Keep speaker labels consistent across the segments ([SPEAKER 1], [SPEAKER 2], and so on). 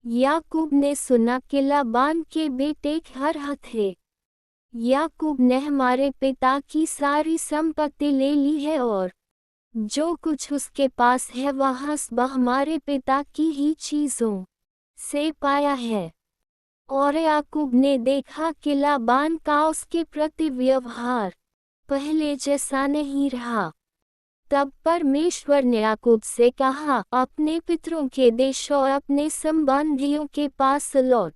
[SPEAKER 1] याकूब ने सुना कि लाबान के बेटे हर थे। याकूब ने हमारे पिता की सारी संपत्ति ले ली है और जो कुछ उसके पास है वह सब हमारे पिता की ही चीजों से पाया है। और याकूब ने देखा कि लाबान का उसके प्रति व्यवहार पहले जैसा नहीं रहा। तब परमेश्वर ने याकूब से कहा, अपने पितरों के देश और अपने संबंधियों के पास लौट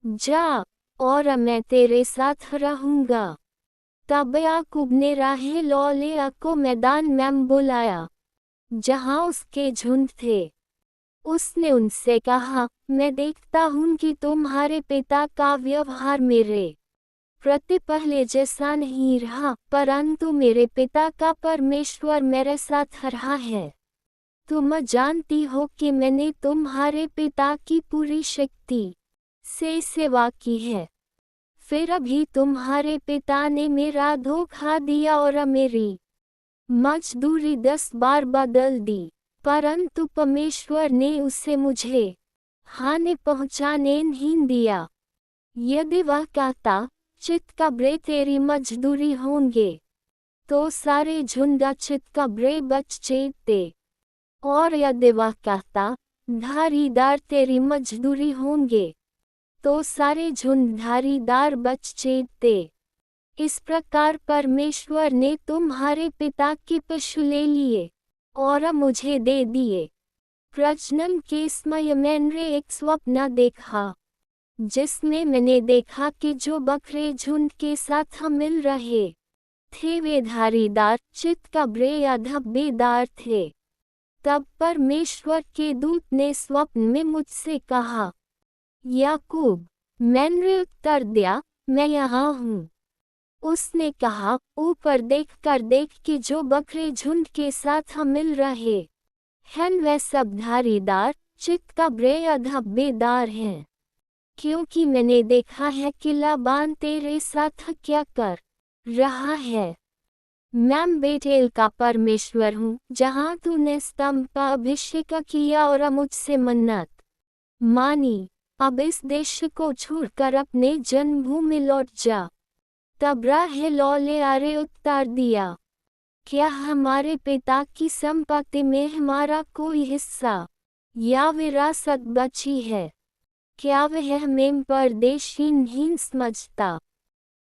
[SPEAKER 1] जा, और मैं तेरे साथ रहूंगा। तब याकूब ने राहेल और लेआ को मैदान में बुलाया जहां उसके झुंड थे। उसने उनसे कहा, मैं देखता हूं कि तुम्हारे पिता का व्यवहार मेरे प्रति पहले जैसा नहीं रहा, परंतु मेरे पिता का परमेश्वर मेरे साथ रहा है। तुम जानती हो कि मैंने तुम्हारे पिता की पूरी शक्ति से सेवा की है। फिर अभी तुम्हारे पिता ने मेरा धोखा दिया और मेरी मजदूरी 10 बार बदल दी, परंतु परमेश्वर ने उसे मुझे हानि पहुंचाने नहीं दिया। यदि वह कहता, चितकबरे तेरी मजदूरी होंगे, तो सारे झुंड चितकबरे बच जेते। और यदि वह कहता, धारीदार तेरी मजदूरी होंगे, तो सारे झुंड धारीदार बच जेते। इस प्रकार परमेश्वर ने तुम्हारे पिता के पशु ले लिए और मुझे दे दिए। प्रजनन के समय मैंने एक स्वप्न देखा, जिसमें मैंने देखा कि जो बकरे झुंड के साथ मिल रहे थे वे धारीदार चितकबरे या धब्बेदार थे। तब परमेश्वर के दूत ने स्वप्न में मुझसे कहा, याकूब। मैंने उत्तर दिया, मैं यहाँ हूँ। उसने कहा, ऊपर देख कि जो बकरे झुंड के साथ मिल रहे हैं वे सब धारीदार चितकबरे या धब्बेदार हैं, क्योंकि मैंने देखा है कि लाबान तेरे साथ क्या कर रहा है। मैं बेतेल का परमेश्वर हूँ, जहाँ तूने स्तंभ का अभिषेक किया और मुझसे मन्नत मानी। अब इस देश को छोड़कर अपने जन्मभूमि लौट जा। तब राहेल और लेआ ने उत्तर दिया, क्या हमारे पिता की संपत्ति में हमारा कोई हिस्सा या विरासत बची है? क्या वह हमें परदेशी नहीं समझता?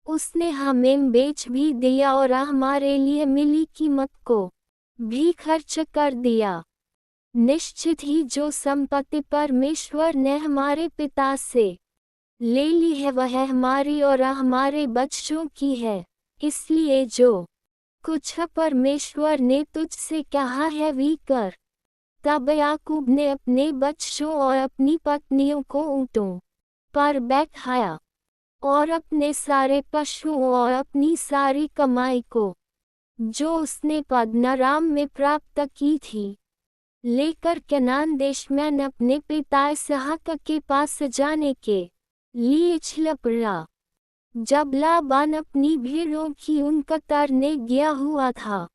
[SPEAKER 1] उसने हमें बेच भी दिया और हमारे लिए मिली कीमत को भी खर्च कर दिया। निश्चित ही जो संपत्ति परमेश्वर ने हमारे पिता से ले ली है वह हमारी और हमारे बच्चों की है। इसलिए जो कुछ परमेश्वर ने तुझसे कहा है वी कर। तब याकूब ने अपने बच्चों और अपनी पत्नियों को ऊँटों पर बैठाया और अपने सारे पशुओं और अपनी सारी कमाई को, जो उसने पद्दनराम में प्राप्त की थी, लेकर कनान देश में अपने पिता इसहाक के पास जाने के लिए चल पड़ा। जब लाबान अपनी भेड़ों की ऊन कतरने गया हुआ था,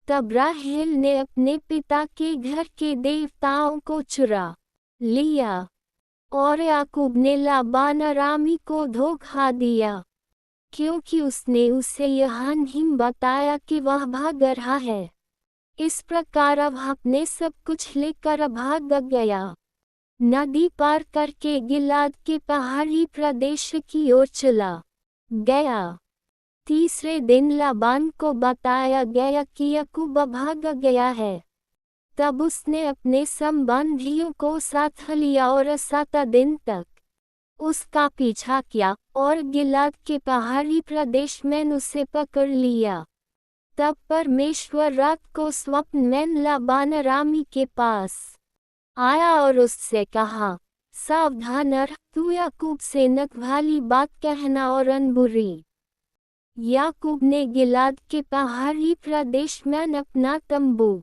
[SPEAKER 1] तब राहेल ने अपने पिता के घर के देवताओं को चुरा लिया और याकूब ने लाबान अरामी को धोखा दिया, क्योंकि उसने उसे यह नहीं बताया कि वह भाग रहा है। इस प्रकार अब अपने सब कुछ लेकर भाग गया, नदी पार करके गिलाद के पहाड़ी प्रदेश की ओर चला गया। तीसरे दिन लाबान को बताया गया कि याकूब भाग गया है। तब उसने अपने संबंधियों को साथ लिया और 7 दिन तक उसका पीछा किया और गिलाद के पहाड़ी प्रदेश में उसे पकड़ लिया। तब परमेश्वर रात को स्वप्न में लाबान अरामी के पास आया और उससे कहा, सावधान रह, तू याकूब से नक वाली बात कहना और बुरी। याकूब ने गिलाद के पहाड़ी प्रदेश में अपना तंबू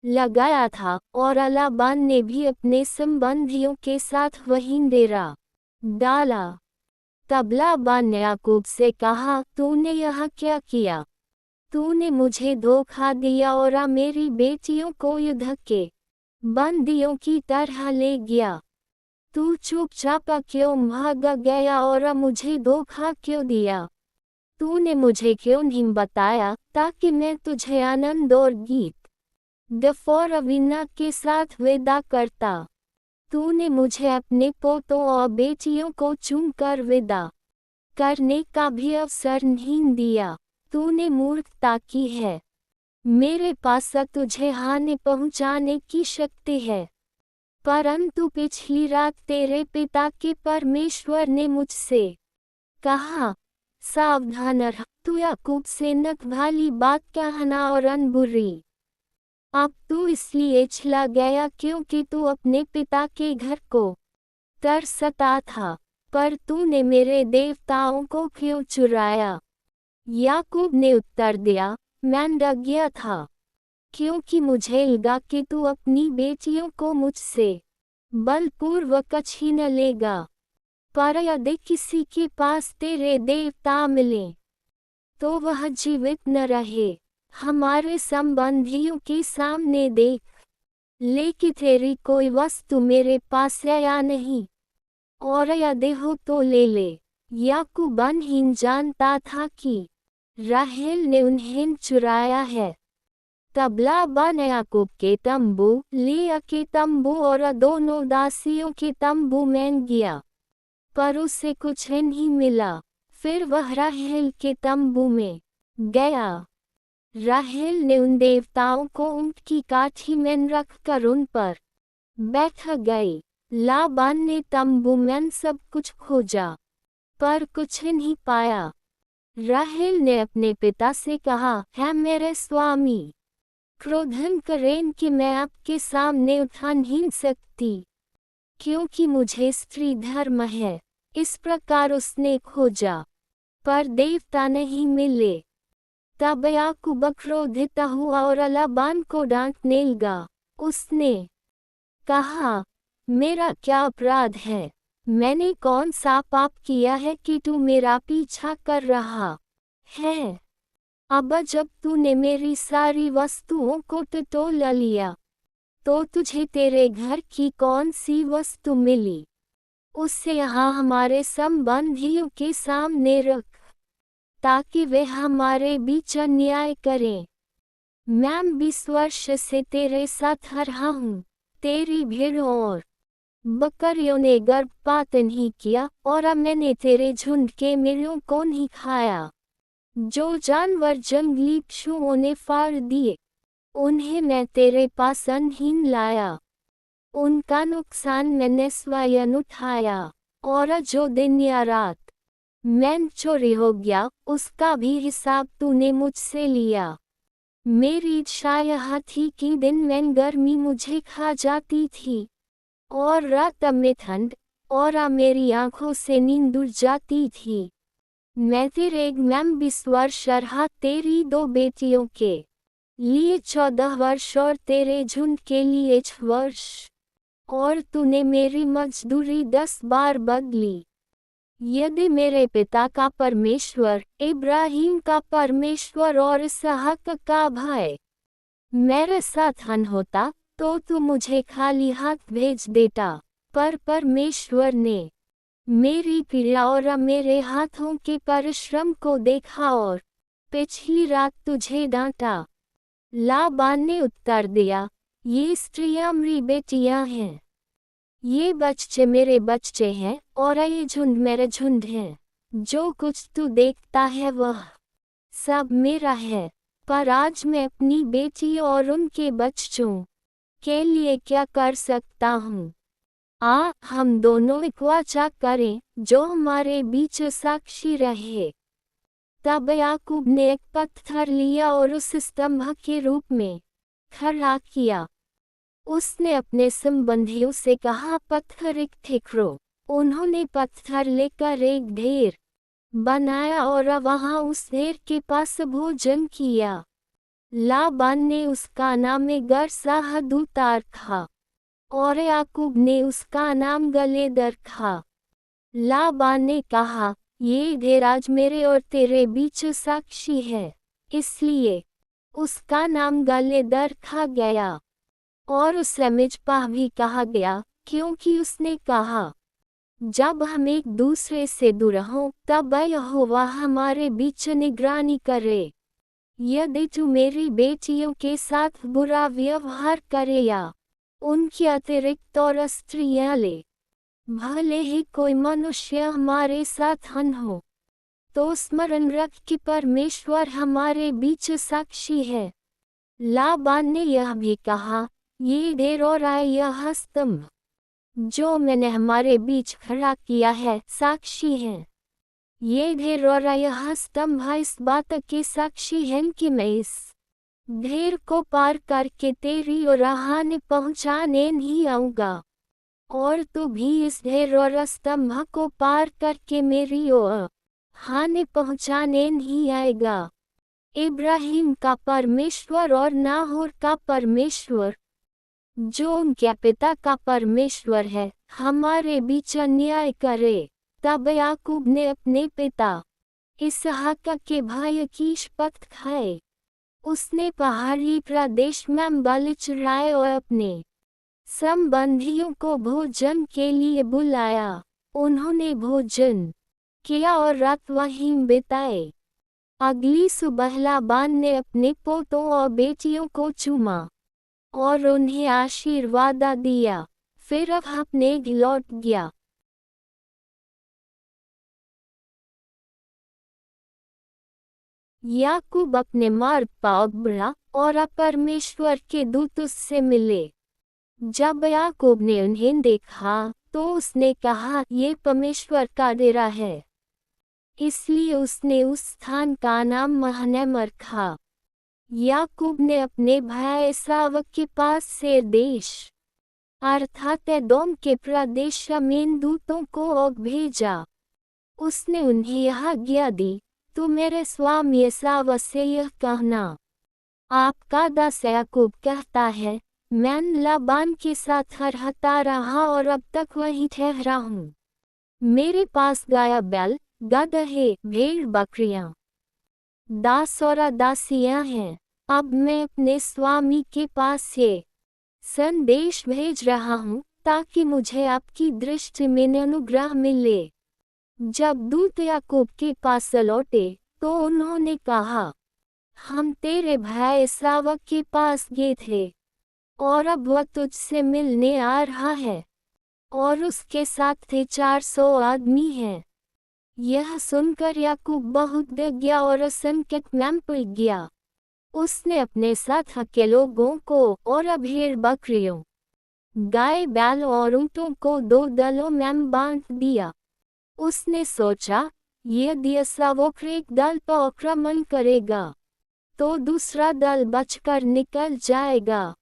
[SPEAKER 1] लगाया था और लाबान ने भी अपने संबंधियों के साथ वहीं डेरा डाला। तब लाबान ने याकूब से कहा, तूने यह क्या किया? तूने मुझे धोखा दिया और मेरी बेटियों को युद्ध के बंदियों की तरह ले गया। तू चुपचाप क्यों भाग गया और मुझे धोखा क्यों दिया? तूने मुझे क्यों नहीं बताया ताकि मैं तुझे आनंद और गीत गफौरवीना के साथ विदा करता? तूने मुझे अपने पोतों और बेटियों को चूमकर विदा करने का भी अवसर नहीं दिया। तूने मूर्खता की है। मेरे पास तुझे हानि पहुंचाने की शक्ति है, परंतु पिछली रात तेरे पिता के परमेश्वर ने मुझसे कहा, सावधान रह, तू याकूब से नखवाली बात कहना और अनबुरी। अब तू इसलिए चला गया क्योंकि तू अपने पिता के घर को तरसता था, पर तूने मेरे देवताओं को क्यों चुराया? याकूब ने उत्तर दिया, मैं डर गया था, क्योंकि मुझे लगा कि तू अपनी बेटियों को मुझसे बलपूर्वक छीन लेगा। पर यदि किसी के पास तेरे देवता मिले तो वह जीवित न रहे। हमारे संबंधियों के सामने देख ले कि तेरी कोई वस्तु मेरे पास है या नहीं, और यदि हो तो ले ले। याकूब नहीं जानता था कि राहेल ने उन्हें चुराया है। तब लाबान याकूब के तंबू, लिया के तंबू और दोनों दासियों के तंबू में गया, पर उसे कुछ नहीं मिला। फिर वह राहेल के तंबू में गया। राहेल ने उन देवताओं को ऊंट की काठी में रखकर उन पर बैठ गई। लाबान ने तंबू में सब कुछ खोजा, पर कुछ नहीं पाया। राहेल ने अपने पिता से कहा, है मेरे स्वामी, क्रोधन करें कि मैं आपके सामने उठा नहीं सकती, क्योंकि मुझे स्त्री धर्म है। इस प्रकार उसने खोजा, पर देवता नहीं मिले। तब याकूब क्रोधित हुआ और लाबान को डांटने लगा। उसने कहा, मेरा क्या अपराध है? मैंने कौन सा पाप किया है कि तू मेरा पीछा कर रहा है? अब जब तूने मेरी सारी वस्तुओं को टटोल लिया, तो तुझे तेरे घर की कौन सी वस्तु मिली? उससे यहाँ हमारे संबंधियों के सामने रख, ताकि वे हमारे बीच न्याय करें। मैं 20 वर्ष से तेरे साथ रहा हूँ। तेरी भेड़ों और बकरियों ने गर्भपात नहीं किया, और मैंने तेरे झुंड के मेढ़ों को नहीं खाया। जो जानवर जंगली पशुओं ने फाड़ दिए, उन्हें मैं तेरे पास नहीं लाया। उनका नुकसान मैंने स्वयं उठाया, और जो दिन या रात मैं चोरी हो गया, उसका भी हिसाब तूने मुझसे लिया। मेरी इच्छा यह थी कि दिन में गर्मी मुझे खा जाती थी, और रात में ठंड, और मेरी आंखों से नींद उड़ जाती थी। मैं तेरे 20 वर्ष रहा, तेरी 2 बेटियों के लिए 14 वर्ष और तेरे झुंड के लिए 6 वर्ष, और तूने मेरी मजदूरी 10 बार बदली। यदि मेरे पिता का परमेश्वर, इब्राहिम का परमेश्वर और इसहाक का भाई मेरे साथ होता, तो तू मुझे खाली हाथ भेज देता। पर परमेश्वर ने मेरी पीड़ा और मेरे हाथों के परिश्रम को देखा और पिछली रात तुझे डांटा। लाबान ने उत्तर दिया, ये स्त्रियां मेरी बेटियां हैं, ये बच्चे मेरे बच्चे हैं, और ये झुंड मेरे झुंड हैं। जो कुछ तू देखता है वह सब मेरा है। पर आज मैं अपनी बेटी और उनके बच्चों के लिए क्या कर सकता हूँ? हम दोनों एक वाचा करें, जो हमारे बीच साक्षी रहे। तब याकूब ने एक पत्थर लिया और उस स्तंभ के रूप में खड़ा किया। उसने अपने संबंधियों से कहा, पत्थर इकट्ठे करो। उन्होंने पत्थर लेकर एक ढेर बनाया और वहां उस ढेर के पास भोजन किया। लाबान ने उसका नाम गरसाहदूत रखा, और याकूब ने उसका नाम गलेद रखा। लाबान ने कहा, ये ढेर आज मेरे और तेरे बीच साक्षी है, इसलिए उसका नाम गलेद रखा गया। और उसे मिजपाह भी कहा गया, क्योंकि उसने कहा, जब हम एक दूसरे से दूर हों तब यहोवा हमारे बीच निगरानी करे। यदि तू मेरी बेटियों के साथ बुरा व्यवहार करे या उनकी अतिरिक्त और स्त्रियां ले, भले ही कोई मनुष्य हमारे साथ हन हो, तो स्मरण रख कि परमेश्वर हमारे बीच साक्षी है। लाबान ने यह भी कहा, ये ढेर और यह स्तंभ जो मैंने हमारे बीच खड़ा किया है साक्षी है। ये ढेर और यह स्तंभ इस बात के साक्षी हैं कि मैं इस ढेर को पार करके तेरी ओर हानि पहुँचाने नहीं आऊँगा, और तू भी इस ढेर और स्तंभ को पार करके मेरी ओर हानि पहुँचाने नहीं आएगा। इब्राहिम का परमेश्वर और नाहोर का परमेश्वर, जो उनके पिता का परमेश्वर है, हमारे बीच न्याय करे। तब याकूब ने अपने पिता इसहाक के भाई की शपथ खाए। उसने पहाड़ी प्रदेश में बलि चढ़ाए और अपने संबंधियों को भोजन के लिए बुलाया। उन्होंने भोजन किया और रात वहीं बिताए। अगली सुबह लाबान ने अपने पोतों और बेटियों को चूमा और उन्हें आशीर्वाद दिया। फिर अपने घर लौट गया। याकूब अपने मार्ग पर बढ़ा और परमेश्वर के दूत उससे मिले। जब याकूब ने उन्हें देखा तो उसने कहा, ये परमेश्वर का डेरा है। इसलिए उसने उस स्थान का नाम महनैम रखा। याकूब ने अपने भाई एसाव के पास से देश अर्थात एदोम के प्रदेश में दूतों को भेजा। उसने उन्हें यह आज्ञा दी, तू मेरे स्वामी एसाव से यह कहना, आपका दास याकूब कहता है, मैं लाबान के साथ रहता रहा और अब तक वहीं ठहरा हूँ। मेरे पास गाय बैल गदहे भेड़ बकरियां दास और दासियां हैं। अब मैं अपने स्वामी के पास से संदेश भेज रहा हूँ ताकि मुझे आपकी दृष्टि में अनुग्रह मिले। जब दूत याकूब के पास लौटे तो उन्होंने कहा, हम तेरे भाई एसाव के पास गए थे और अब वह तुझसे मिलने आ रहा है और उसके साथ थे 400 आदमी हैं। यह सुनकर याकूब बहुत डर गया और संकट में पड़ गया। उसने अपने साथ के लोगों को और भेड़ बकरियों, गाय बैल और ऊँटों को 2 दलों में बांट दिया। उसने सोचा, यदि एसाव एक दल पर आक्रमण करेगा तो दूसरा दल बचकर निकल जाएगा।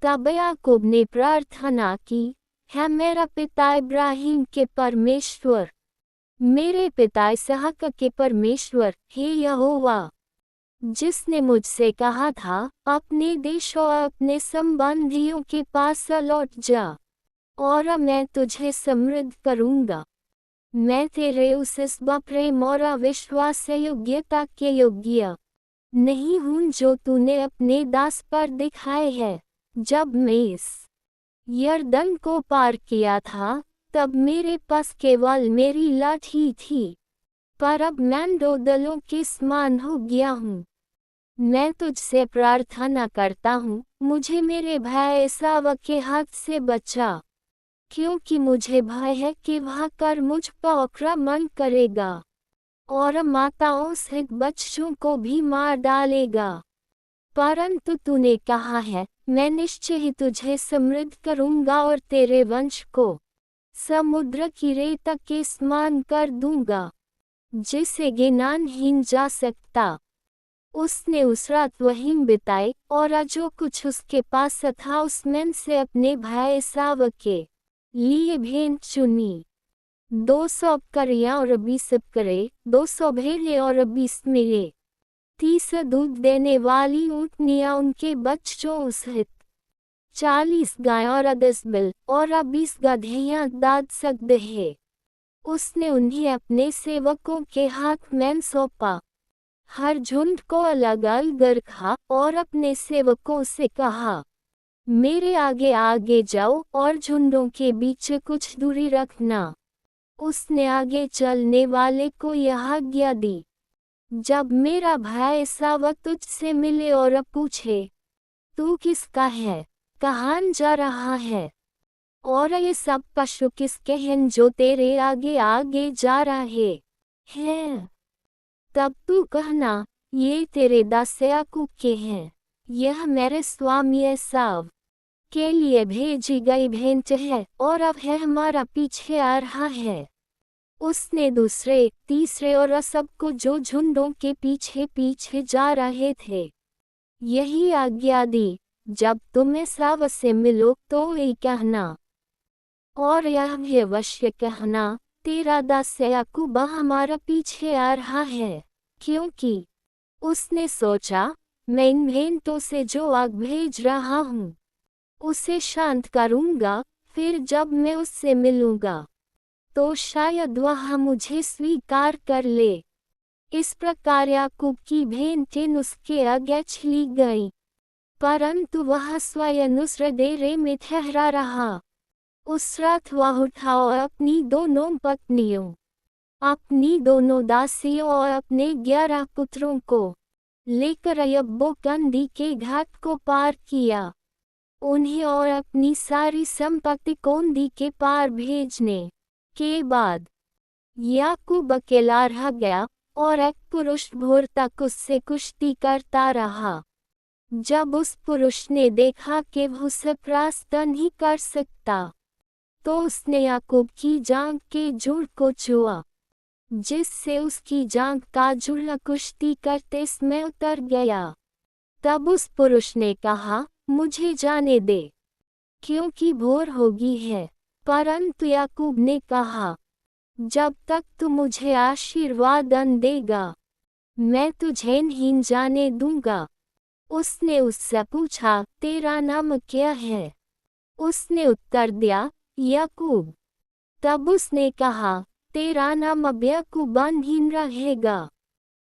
[SPEAKER 1] तब याकूब ने प्रार्थना की, है मेरा पिता इब्राहिम के परमेश्वर, मेरे पिता इसहाक के परमेश्वर, हे यहोवा, जिसने मुझसे कहा था, अपने देश और अपने संबंधियों के पास लौट जा और मैं तुझे समृद्ध करूंगा। मैं तेरे उस प्रेम और विश्वास योग्यता के योग्य नहीं हूँ जो तूने अपने दास पर दिखाए है। जब मैं इस यरदन को पार किया था तब मेरे पास केवल मेरी लाठी थी, पर अब मैं 2 दलों के समान हो गया हूँ। मैं तुझसे प्रार्थना करता हूँ, मुझे मेरे भाई एसाव के हाथ से बचा, क्योंकि मुझे भय है कि वह कर मुझ पर आक्रमण करेगा और माताओं सहित बच्चों को भी मार डालेगा। परंतु तूने कहा है, मैं निश्चय ही तुझे समृद्ध करूंगा और तेरे वंश को समुद्र की रेत के समान कर दूंगा, जिसे गिना नहीं जा सकता। उसने उस रात वहीं बिताई और जो कुछ उसके पास था उसमें से अपने भाई एसाव के लिए भेंट चुनी। 200 बकरियां और 20 बकरे, 200 भेड़ें और 20 मेढ़े, 30 दूध देने वाली ऊँटनियां उनके बच्चों सहित, 40 गाय और 10 बैल और 20 गदहियां दाद सकते हैं। उसने उन्हें अपने सेवकों के हाथ में सौंपा। हर झुंड को अलग अलग रखा और अपने सेवकों से कहा, मेरे आगे आगे जाओ और झुंडों के बीच कुछ दूरी रखना। उसने आगे चलने वाले को यह आज्ञा दी। जब मेरा भाई एसाव तुझसे मिले और पूछे, तू किसका है, कहाँ जा रहा है, और ये सब पशु किसके हैं जो तेरे आगे आगे जा रहे हैं, तब तू कहना, ये तेरे दास याकूब के हैं। यह मेरे स्वामी एसाव के लिए भेजी गई भेंट है और अब है हमारा पीछे आ रहा है। उसने दूसरे तीसरे और सबको जो झुंडों के पीछे पीछे जा रहे थे यही आज्ञा दी, जब तुम एसाव से मिलो तो ये कहना, और यह अवश्य कहना, तेरा दास याकूब हमारा पीछे आ रहा है, क्योंकि उसने सोचा, मैं इन भेंटों से जो आग भेज रहा हूँ उसे शांत करूँगा, फिर जब मैं उससे मिलूँगा तो शायद वह मुझे स्वीकार कर ले। इस प्रकार याकूब की भेंटें उसके आगे चली गईं, परंतु वह स्वयं उस डेरे में ठहरा रहा। उस रात वह उठा और अपनी दोनों पत्नियों, अपनी दोनों दासियों और अपने 11 पुत्रों को लेकर यब्बो कंदी के घाट को पार किया। उन्हें और अपनी सारी संपत्ति कोंदी के पार भेजने के बाद याकूब अकेला रह गया और एक पुरुष भोर तक उससे कुश्ती करता रहा। जब उस पुरुष ने देखा कि वह उसे परास्त नहीं कर सकता तो उसने याकूब की जांघ के जुड़ को छुआ, जिससे उसकी जांघ का जुड़ कुश्ती करते समय उतर गया। तब उस पुरुष ने कहा, मुझे जाने दे, क्योंकि भोर हो गई है। परंतु याकूब ने कहा, जब तक तू मुझे आशीर्वाद देगा मैं तुझे नहीं जाने दूंगा। उसने उससे पूछा, तेरा नाम क्या है? उसने उत्तर दिया, याकूब। तब उसने कहा, तेरा नाम अब याकूब नहीं रहेगा,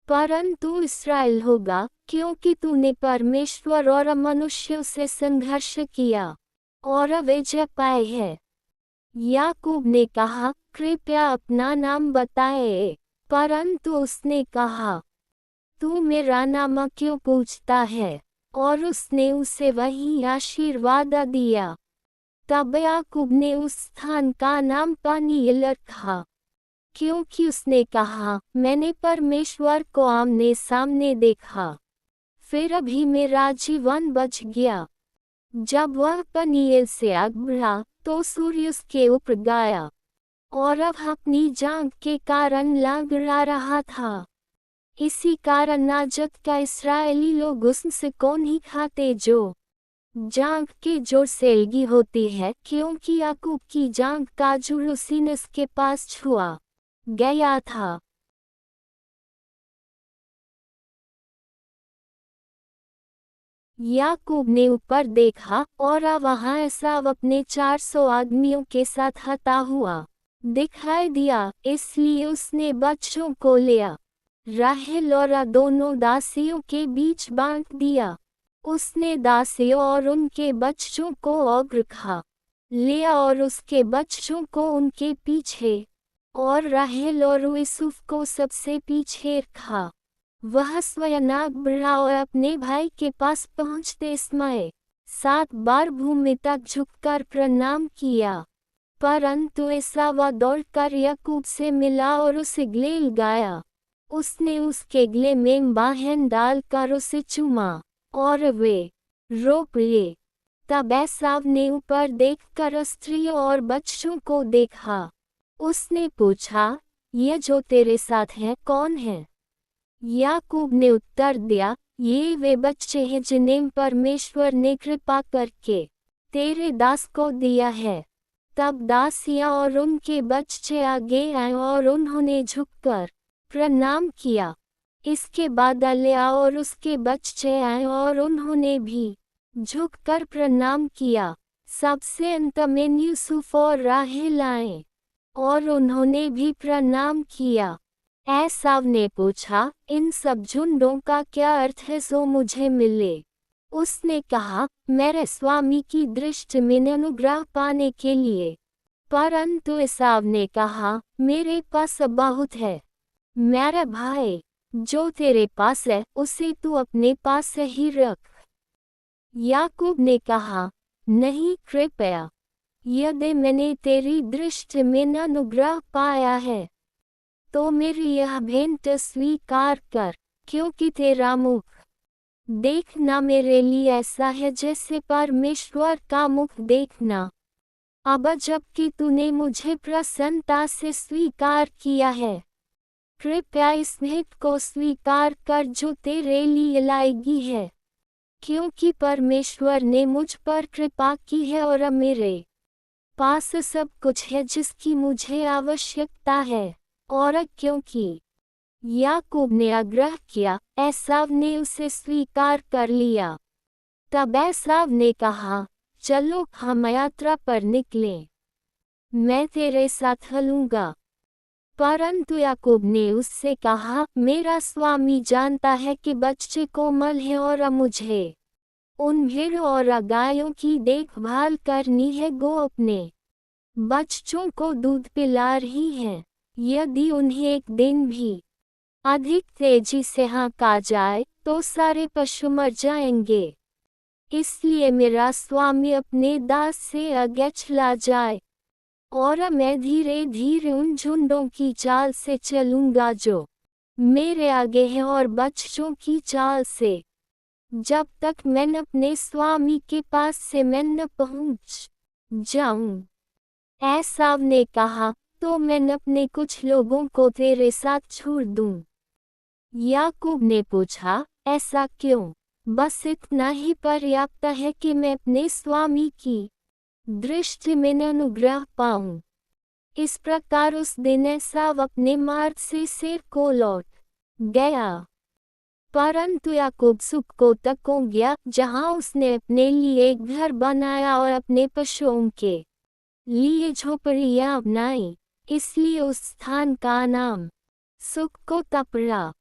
[SPEAKER 1] परंतु इस्राएल होगा, क्योंकि तूने परमेश्वर और मनुष्यों से संघर्ष किया और विजय पाई है। याकूब ने कहा, कृपया अपना नाम बताए। परंतु उसने कहा, तू मेरा नाम क्यों पूछता है? और उसने उसे वही आशीर्वाद दिया। तब याकूब ने उस स्थान का नाम पनीएल रखा, क्योंकि उसने कहा, मैंने परमेश्वर को आमने सामने देखा, फिर अभी मेरा जीवन बच गया। जब वह पनीएल से आग बढ़ा तो सूर्य उसके ऊपर गया और अब अपनी जांघ के कारण लंगड़ा रहा था। इसी कारण नाजक का इस्राएली लोग उससे को नहीं खाते जो जांघ के जोड़ से लगी होती है, क्योंकि याकूब की जांघ का जुड़ उसी ने उसके पास छुआ गया था। याकूब ने ऊपर देखा और वहां एसाव अपने 400 आदमियों के साथ आता हुआ दिखाई दिया, इसलिए उसने बच्चों को लिया, राहेल और दोनों दासियों के बीच बांट दिया। उसने दासियों और उनके बच्चों को और रखा, लिया और उसके बच्चों को उनके पीछे, और राहेल और यूसुफ को सबसे पीछे रखा। वह स्वयं आग बढ़ा और अपने भाई के पास पहुंचते समय 7 बार भूमि तक झुककर प्रणाम किया। परंतु एसाव दौड़कर याकूब से मिला और उसे गले लगाया। उसने उसके गले में बाहें डालकर उसे चूमा और वे रो पड़े। तब एसाव ने ऊपर देखकर स्त्रियों और बच्चों को देखा। उसने पूछा, ये जो तेरे साथ है कौन है? याकूब ने उत्तर दिया, ये वे बच्चे हैं जिन्हें परमेश्वर ने कृपा करके तेरे दास को दिया है। तब दासियां और उनके बच्चे आगे आए और उन्होंने झुककर प्रणाम किया। इसके बाद लिया और उसके बच्चे आए और उन्होंने भी झुककर प्रणाम किया। सबसे अंत में यूसुफ और राहेल आए और उन्होंने भी प्रणाम किया। एसाव ने पूछा, इन सब झुंडों का क्या अर्थ है जो मुझे मिले? उसने कहा, मेरे स्वामी की दृष्टि में अनुग्रह पाने के लिए। परंतु एसाव ने कहा, मेरे पास बहुत है। मेरे भाई, जो तेरे पास है उसे तू अपने पास ही रख। याकूब ने कहा, नहीं, कृपया, यदि मैंने तेरी दृष्टि में अनुग्रह पाया है तो मेरी यह भेंट स्वीकार कर, क्योंकि तेरा मुख देखना मेरे लिए ऐसा है जैसे परमेश्वर का मुख देखना। अब जबकि तूने मुझे प्रसन्नता से स्वीकार किया है, कृपया इस भेंट को स्वीकार कर जो तेरे लिए लाएगी है, क्योंकि परमेश्वर ने मुझ पर कृपा की है और मेरे पास सब कुछ है जिसकी मुझे आवश्यकता है। और क्योंकि याकूब ने आग्रह किया, एसाव ने उसे स्वीकार कर लिया। तब एसाव ने कहा, चलो हम यात्रा पर निकलें, मैं तेरे साथ चलूंगा। परंतु याकूब ने उससे कहा, मेरा स्वामी जानता है कि बच्चे कोमल हैं और मुझे उन भेड़ों और गायों की देखभाल करनी है। गो अपने बच्चों को दूध पिला रही हैं। यदि उन्हें एक दिन भी अधिक तेजी से हाँका जाए तो सारे पशु मर जाएंगे। इसलिए मेरा स्वामी अपने दास से आगे चला जाए और मैं धीरे धीरे उन झुंडों की चाल से चलूंगा जो मेरे आगे हैं और बच्चों की चाल से, जब तक मैं अपने स्वामी के पास से मैं न पहुंच जाऊं। एसाव ने कहा, तो मैं अपने कुछ लोगों को तेरे साथ छोड़ दूं। याकूब ने पूछा, ऐसा क्यों? बस इतना ही पर्याप्त है कि मैं अपने स्वामी की दृष्टि में अनुग्रह पाऊं। इस प्रकार उस दिन एसाव अपने मार्ग से सेर को लौट गया। परंतु याकूब सुक्कोत को गया, जहां उसने अपने लिए एक घर बनाया और अपने पशुओं के लिए झोपड़ियां बनाई। इसलिए उस स्थान का नाम सुक्कोत पड़ा।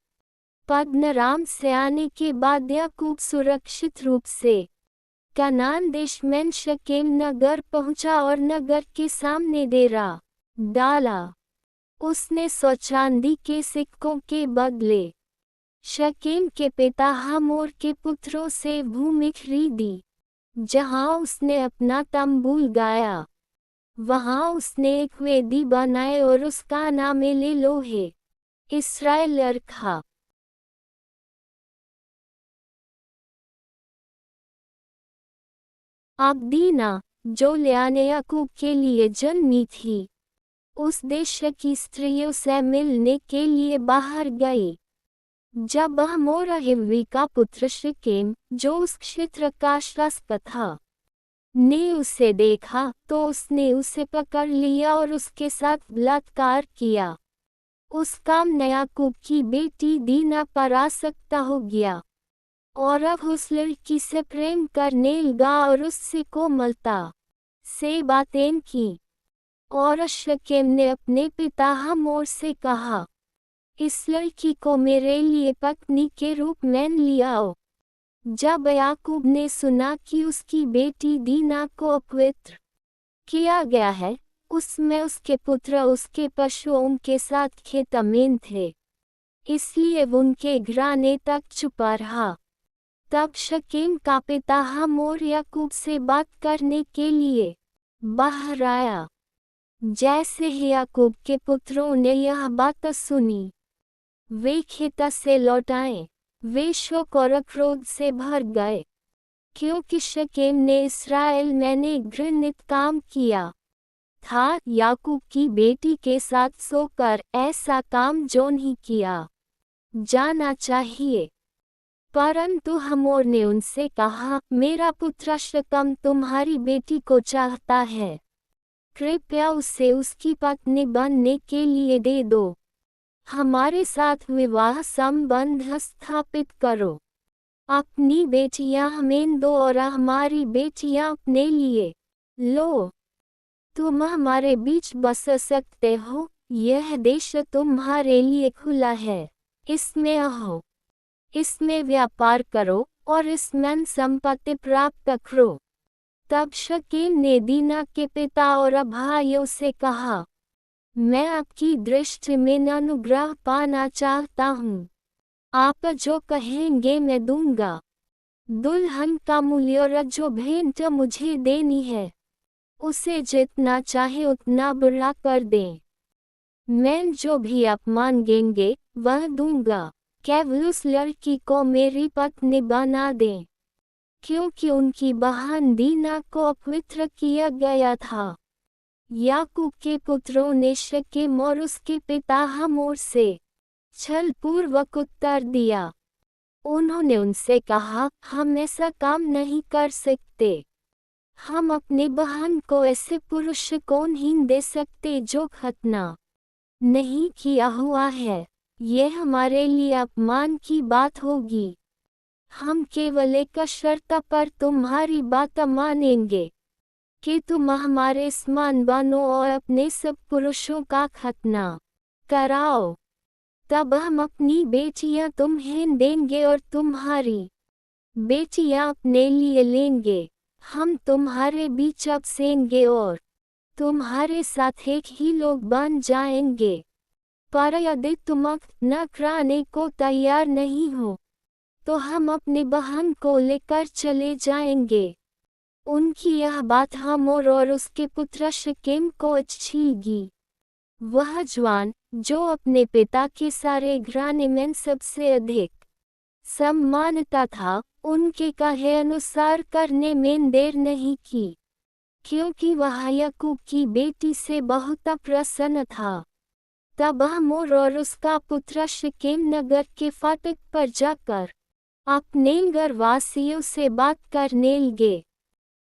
[SPEAKER 1] पद्दनराम से आने के बाद याकूब सुरक्षित रूप से कनान देश में शकेम नगर पहुंचा और नगर के सामने डेरा डाला। उसने 100 चांदी के सिक्कों के बदले शकेम के पिता हमोर के पुत्रों से भूमि खरीदी, जहां उसने अपना तंबू लगाया। वहां उसने एक वेदी बनाई और उसका नाम एलोहे इस्राएल रखा। अब दीना, जो लिया ने याकूब के लिए जन्मी थी, उस देश की स्त्रियों से मिलने के लिए बाहर गई। जब हमोर हिव्वी का पुत्र शकेम, जो उस क्षेत्र का शासक था, ने उसे देखा तो उसने उसे पकड़ लिया और उसके साथ बलात्कार किया। उसका मन याकूब की बेटी दीना पर आसक्त हो गया और अब उस लड़की से प्रेम करने लगा और उससे कोमलता से बातें की। और शकेम ने अपने पिता हमोर से कहा, इस लड़की को मेरे लिए पत्नी के रूप में लियाओ। जब याकूब ने सुना कि उसकी बेटी दीना को अपवित्र किया गया है, उसमें उसके पुत्र उसके पशुओं के साथ खेत में थे, इसलिए वो उनके घराने तक छुपा रहा। तब शकेम का पिता हमोर याकूब से बात करने के लिए बाहर आया। जैसे ही याकूब के पुत्रों ने यह बात सुनी, वे खेत से लौट आए। वे शोक और क्रोध से भर गए, क्योंकि शकेम ने इस्राएल में एक घृणित काम किया था, याकूब की बेटी के साथ सोकर ऐसा काम जो नहीं किया जाना चाहिए। परंतु हमोर ने उनसे कहा, मेरा पुत्र शकेम तुम्हारी बेटी को चाहता है, कृपया उसे उसकी पत्नी बनने के लिए दे दो। हमारे साथ विवाह संबंध स्थापित करो। अपनी बेटियां हमें दो और हमारी बेटियां अपने लिए लो। तुम हमारे बीच बस सकते हो, यह देश तुम्हारे लिए खुला है, इसमें आओ, इसमें व्यापार करो और इसमें संपत्ति प्राप्त करो। तब शकीम ने दीना के पिता और भाइयों से कहा, मैं आपकी दृष्टि में अनुग्रह पाना चाहता हूँ। आप जो कहेंगे मैं दूंगा। दुल्हन का मूल्य और जो भेंट मुझे देनी है, उसे जितना चाहे उतना बड़ा कर दें। मैं जो भी आप मांगेंगे वह दूंगा। केवल उस लड़की को मेरी पत्नी बना दें, क्योंकि उनकी बहन दीना को अपवित्र किया गया था। याकूब के पुत्रों ने शकीम और उसके पिता हमोर से छलपूर्वक उत्तर दिया। उन्होंने उनसे कहा, हम ऐसा काम नहीं कर सकते। हम अपनी बहन को ऐसे पुरुष को नहीं दे सकते जो खतना नहीं किया हुआ है। यह हमारे लिए अपमान की बात होगी। हम केवल एक शर्त पर तुम्हारी बात मानेंगे कि तुम हमारे समान बनो और अपने सब पुरुषों का खतना कराओ। तब हम अपनी बेटियां तुम्हें देंगे और तुम्हारी बेटियां अपने लिए लेंगे। हम तुम्हारे बीच बसेंगे और तुम्हारे साथ एक ही लोग बन जाएंगे। पर यदि तुम न कराने को तैयार नहीं हो, तो हम अपनी बहन को लेकर चले जाएंगे। उनकी यह बात हमोर और उसके पुत्र शकीम को अच्छी। वह जवान, जो अपने पिता के सारे घराने में सबसे अधिक सम्मानित था, उनके कहे अनुसार करने में देर नहीं की, क्योंकि वह याकूब की बेटी से बहुत प्रसन्न था। तब हमोर और उसका पुत्र शकीम नगर के फाटक पर जाकर अपने घरवासियों से बात करने लगे।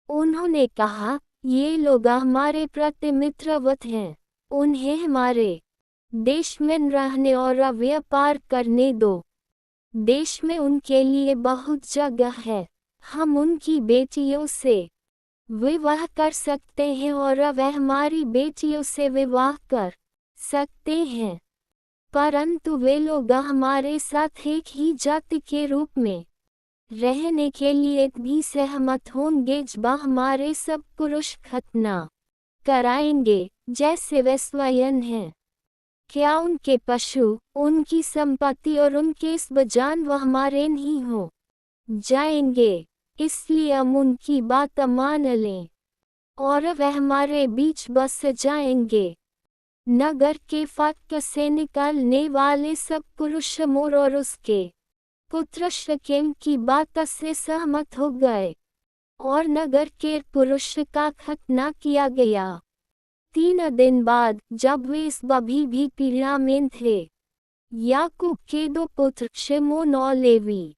[SPEAKER 1] उन्होंने कहा, ये लोग हमारे प्रति मित्रवत हैं। उन्हें हमारे देश में रहने और व्यापार करने दो। देश में उनके लिए बहुत जगह है। हम उनकी बेटियों से विवाह कर सकते हैं और वह हमारी बेटियों से विवाह कर सकते हैं। परंतु वे लोग हमारे साथ एक ही जाति के रूप में रहने के लिए भी सहमत होंगे जब हमारे सब पुरुष खतना कराएंगे जैसे वे स्वयं हैं। क्या उनके पशु, उनकी संपत्ति और उनके सब जानवर हमारे नहीं हो जाएंगे? इसलिए हम उनकी बात मान लें और वह हमारे बीच बस जाएंगे। नगर के फाटक से निकलने वाले सब पुरुष हमोर और उसके पुत्र शकीम की बात से सहमत हो गए और नगर के पुरुष का खतना किया गया। 3 दिन बाद, जब वे इस भी पीढ़ा में थे, याकूब के 2 पुत्र शिमोन और लेवी,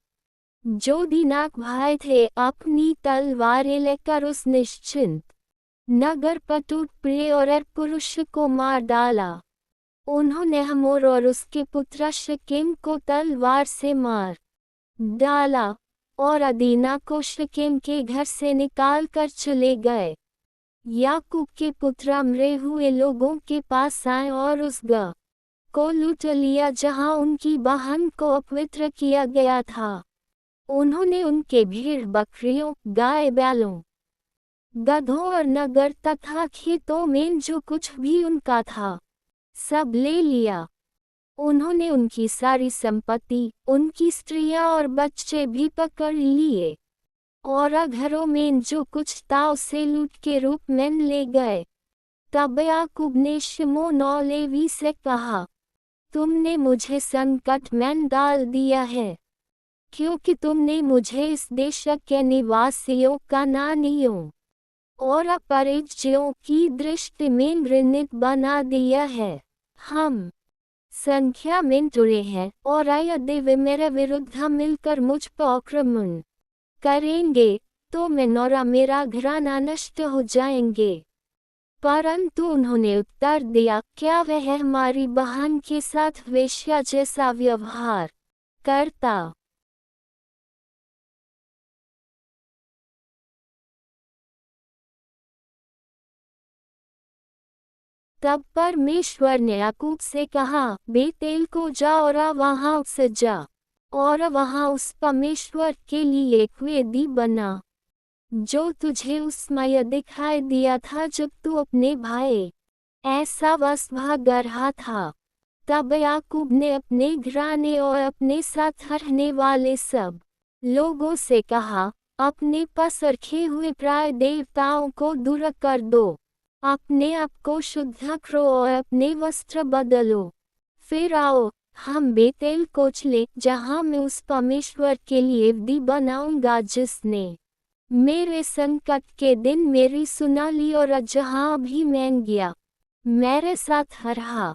[SPEAKER 1] जो दीनाक भाई थे, अपनी तलवारें लेकर उस निश्चिंत नगर पर टूट पड़े और पुरुष को मार डाला। उन्होंने हमोर और उसके पुत्र शकीम को तलवार से मार डाला और दीना को शकीम के घर से निकाल कर चले गए। याकूब के पुत्र मरे हुए लोगों के पास आए और उस गाँव को लूट लिया जहां उनकी बहन को अपवित्र किया गया था। उन्होंने उनके भेड़ बकरियों, गाय बैलों, गधों और नगर तथा खेतों में जो कुछ भी उनका था, सब ले लिया। उन्होंने उनकी सारी संपत्ति, उनकी स्त्रियां और बच्चे भी पकड़ लिए और घरों में जो कुछ था उसे लूट के रूप में ले गए। तब याकूब ने शिमोन और लेवी से कहा, तुमने मुझे संकट में डाल दिया है, क्योंकि तुमने मुझे इस देश के निवासियों, कनानियों और अपरिचियों की दृष्टि में घृणित बना दिया है। हम संख्या में जुड़े हैं और यदि वे मेरे विरुद्ध मिलकर मुझ पर आक्रमण करेंगे तो मैं और मेरा घराना नष्ट हो जाएंगे। परंतु उन्होंने उत्तर दिया, क्या वह हमारी बहन के साथ वेश्या जैसा व्यवहार करता? तब परमेश्वर ने याकूब से कहा, बेतेल को जा और वहां उपस जा और वहाँ उस परमेश्वर के लिए एक वेदी बना जो तुझे उस समय दिखाई दिया था जब तू अपने भाई ऐसा भाग रहा था। तब याकूब ने अपने घराने और अपने साथ रहने वाले सब लोगों से कहा, अपने पास रखे हुए प्राय देवताओं को दूर कर दो, अपने आप को शुद्ध करो और अपने वस्त्र बदलो। फिर आओ, हम बेतेल को चले, जहाँ मैं उस परमेश्वर के लिए वेदी बनाऊंगा जिसने मेरे संकट के दिन मेरी सुना ली और जहाँ भी मैं गया मेरे साथ रहा।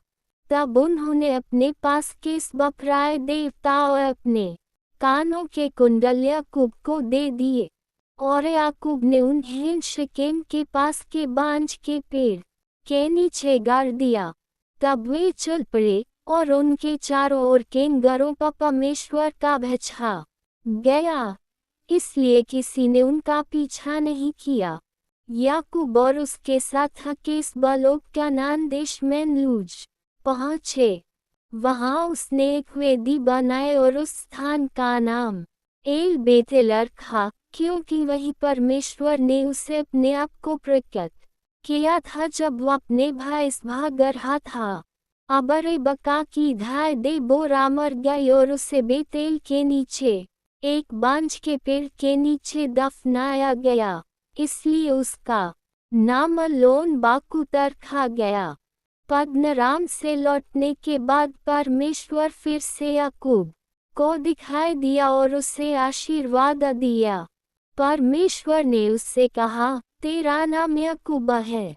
[SPEAKER 1] तब उन्होंने अपने पास के बपराए देवता और अपने कानों के कुंडल याकूब को दे दिए, और याकूब ने उन्हें शकेम के पास के बांज के पेड़ के नीचे गाड़ दिया। तब वे चल पड़े और उनके चारों ओर के घरों पर परमेश्वर का भय छा गया, इसलिए किसी ने उनका पीछा नहीं किया। याकूब और उसके साथ हकीस लोग कनान देश में लूज पहुँचे। वहाँ उसने एक वेदी बनाए और उस स्थान का नाम एल बेतेल रखा, क्योंकि वही परमेश्वर ने उसे अपने आप को प्रकट किया था जब वह अपने भाई से भाग रहा था। अब रेबका की धाय देबोरा मर गई और उसे बेतेल के नीचे एक बांज के पेड़ के नीचे दफनाया गया, इसलिए उसका नाम लोन बाकूत रखा गया। पद्नराम से लौटने के बाद परमेश्वर फिर से याकूब को दिखाई दिया और उसे आशीर्वाद दिया। परमेश्वर ने उससे कहा, तेरा नाम याकूब है,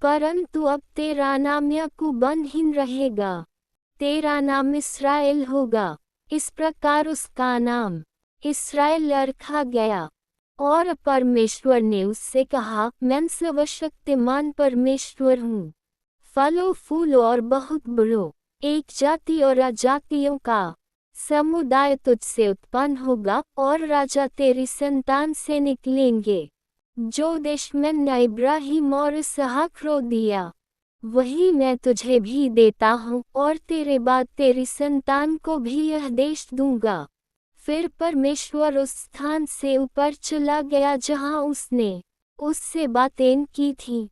[SPEAKER 1] परंतु अब तेरा नाम याकूब नहीं रहेगा, तेरा नाम इस्राएल होगा। इस प्रकार उसका नाम इस्राएल रखा गया। और परमेश्वर ने उससे कहा, मैं सर्वशक्तिमान परमेश्वर हूँ। फलो फूलो और बहुत बढ़ो, एक जाति और जातियों का समुदाय तुझसे उत्पन्न होगा और राजा तेरी संतान से निकलेंगे। जो देश मैंने इब्राहिम और इसहाक को दिया, वही मैं तुझे भी देता हूँ, और तेरे बाद तेरी संतान को भी यह देश दूंगा। फिर परमेश्वर उस स्थान से ऊपर चला गया जहाँ उसने उससे बातें की थी।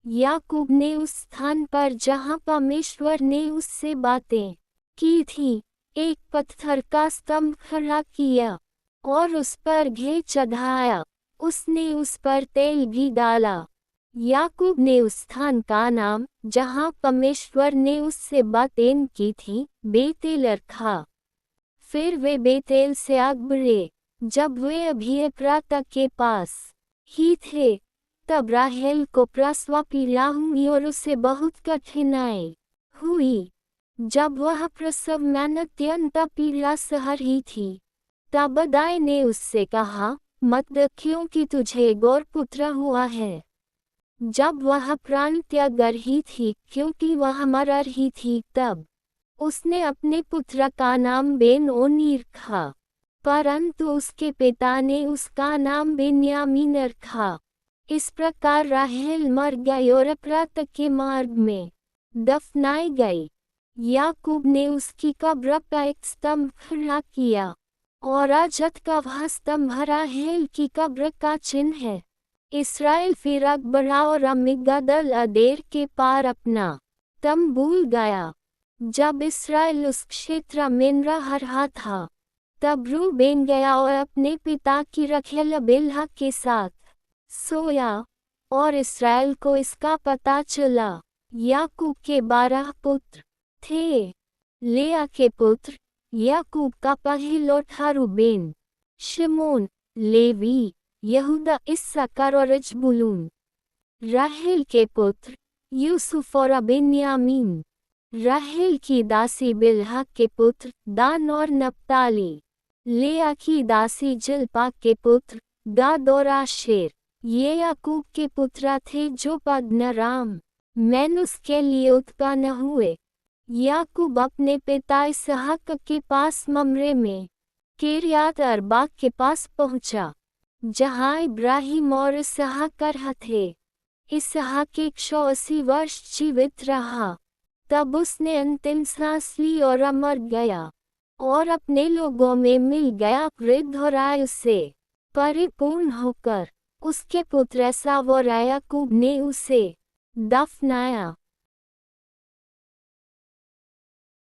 [SPEAKER 1] याकूब ने उस स्थान पर जहाँ परमेश्वर ने उससे बातें की थी एक पत्थर का स्तंभ खड़ा किया और उस पर घी चढ़ाया। उसने उस पर तेल भी डाला। याकूब ने उस स्थान का नाम जहाँ परमेश्वर ने उससे बातें की थी बेतेल रखा। फिर वे बेतेल से आग बढ़े। जब वे अभी प्रातः के पास ही थे, तब राहेल को प्रसव पीड़ा हुई और उसे बहुत कठिनाई हुई। जब वह प्रसव में अत्यंत पीड़ा सह रही थी, तब दाई ने उससे कहा, मत डर, क्योंकि तुझे गौर पुत्र हुआ है। जब वह प्राण त्याग रही थी, क्योंकि वह मर रही थी, तब उसने अपने पुत्र का नाम बेन-ओनी रखा, परंतु उसके पिता ने उसका नाम बेन्यामीन रखा। इस प्रकार राहेल मर गई और प्रातः के मार्ग में दफनाई गई। याकूब ने उसकी कब्र पर एक स्तंभ खड़ा किया, और अजत का वह स्तंभ राहेल की कब्र का चिन्ह है। इसराइल फिर आग बढ़ा और अम्मीगदल अदेर के पार अपना तंबू गया। जब इसराइल उस क्षेत्र में रहा था, तब रूबेन गया और अपने पिता की रखेल बिल्हा के साथ सोया, और इसराइल को इसका पता चला। याकूब के 12 पुत्र थे। लेआ के पुत्र याकूब का पहिलौठा रूबेन, शिमोन, लेवी, यहूदा, इस्साकार और जबूलून। राहेल के पुत्र यूसुफ और बेन्यामीन। राहेल की दासी बिल्हा के पुत्र दान और नप्ताली। लेआ की दासी जिल्पा के पुत्र गाद और आशेर। ये याकूब के पुत्र थे जो पद्नराम में उसके लिए उत्पन्न हुए। याकूब अपने पिता इसहाक के पास ममरे में किर्यात अरबा के पास पहुंचा, जहां इब्राहिम और इसहाक थे। इसहाक 180 वर्ष जीवित रहा। तब उसने अंतिम सांस ली और मर गया। और अपने लोगों में मिल गया, वृद्ध और आयु से परिपूर्ण होकर। उसके पुत्र एसाव और याकूब ने उसे दफनाया।